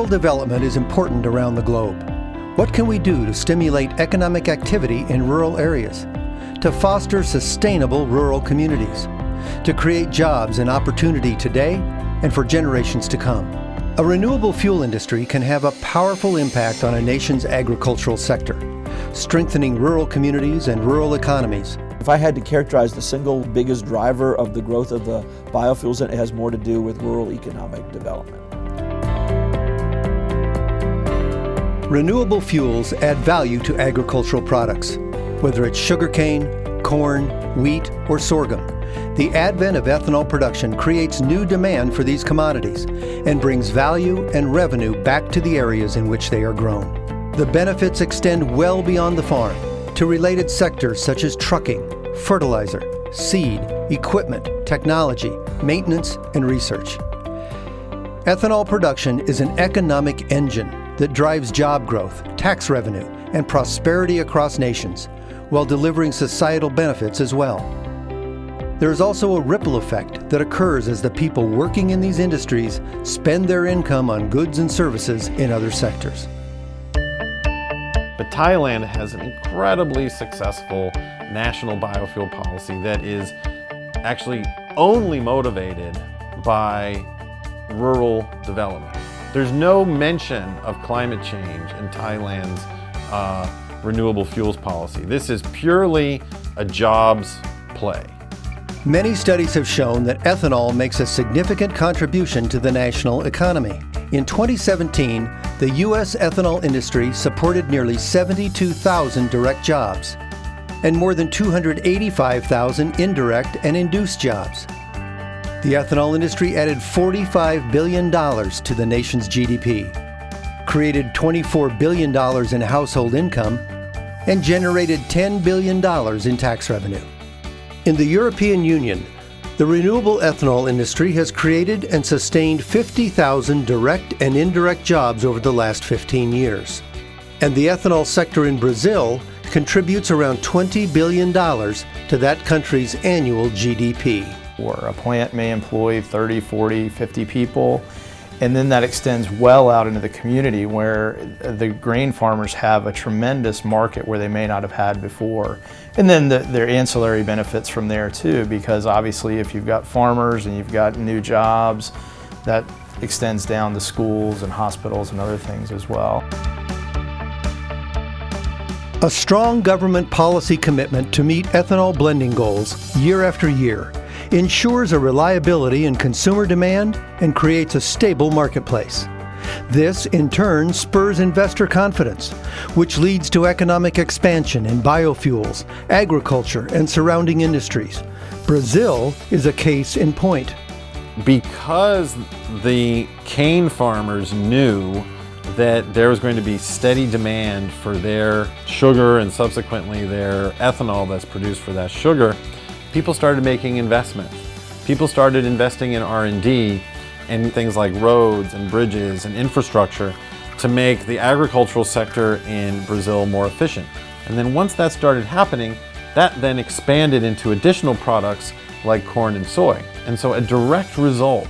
Rural development is important around the globe. What can we do to stimulate economic activity in rural areas? To foster sustainable rural communities? To create jobs and opportunity today and for generations to come? A renewable fuel industry can have a powerful impact on a nation's agricultural sector, strengthening rural communities and rural economies. If I had to characterize the single biggest driver of the growth of the biofuels, it has more to do with rural economic development. Renewable fuels add value to agricultural products, whether it's sugarcane, corn, wheat, or sorghum. The advent of ethanol production creates new demand for these commodities and brings value and revenue back to the areas in which they are grown. The benefits extend well beyond the farm to related sectors such as trucking, fertilizer, seed, equipment, technology, maintenance, and research. Ethanol production is an economic engine that drives job growth, tax revenue, and prosperity across nations, while delivering societal benefits as well. There is also a ripple effect that occurs as the people working in these industries spend their income on goods and services in other sectors. But Thailand has an incredibly successful national biofuel policy that is actually only motivated by rural development. There's no mention of climate change in Thailand's renewable fuels policy. This is purely a jobs play. Many studies have shown that ethanol makes a significant contribution to the national economy. In 2017, the U.S. ethanol industry supported nearly 72,000 direct jobs and more than 285,000 indirect and induced jobs. The ethanol industry added $45 billion to the nation's GDP, created $24 billion in household income, and generated $10 billion in tax revenue. In the European Union, the renewable ethanol industry has created and sustained 50,000 direct and indirect jobs over the last 15 years. And the ethanol sector in Brazil contributes around $20 billion to that country's annual GDP. Or a plant may employ 30, 40, 50 people, and then that extends well out into the community where the grain farmers have a tremendous market where they may not have had before. And then their ancillary benefits from there too, because obviously if you've got farmers and you've got new jobs, that extends down to schools and hospitals and other things as well. A strong government policy commitment to meet ethanol blending goals year after year ensures a reliability in consumer demand and creates a stable marketplace. This, in turn, spurs investor confidence, which leads to economic expansion in biofuels, agriculture, and surrounding industries. Brazil is a case in point. Because the cane farmers knew that there was going to be steady demand for their sugar and subsequently their ethanol that's produced for that sugar, people started making investments. People started investing in R&D and things like roads and bridges and infrastructure to make the agricultural sector in Brazil more efficient. And then once that started happening, that then expanded into additional products like corn and soy. And so a direct result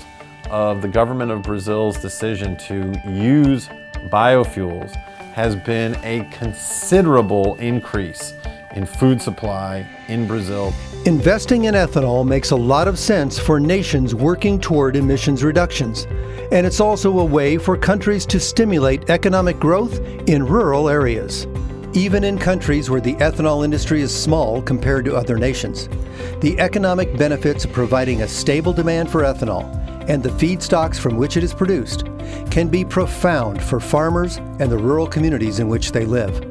of the government of Brazil's decision to use biofuels has been a considerable increase in food supply in Brazil. Investing in ethanol makes a lot of sense for nations working toward emissions reductions, and it's also a way for countries to stimulate economic growth in rural areas. Even in countries where the ethanol industry is small compared to other nations, the economic benefits of providing a stable demand for ethanol and the feedstocks from which it is produced can be profound for farmers and the rural communities in which they live.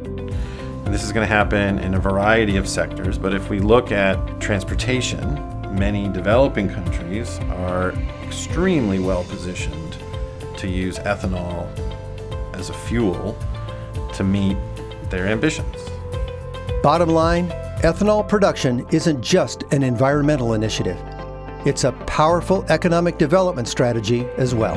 This is going to happen in a variety of sectors, but if we look at transportation, many developing countries are extremely well positioned to use ethanol as a fuel to meet their ambitions. Bottom line, ethanol production isn't just an environmental initiative. It's a powerful economic development strategy as well.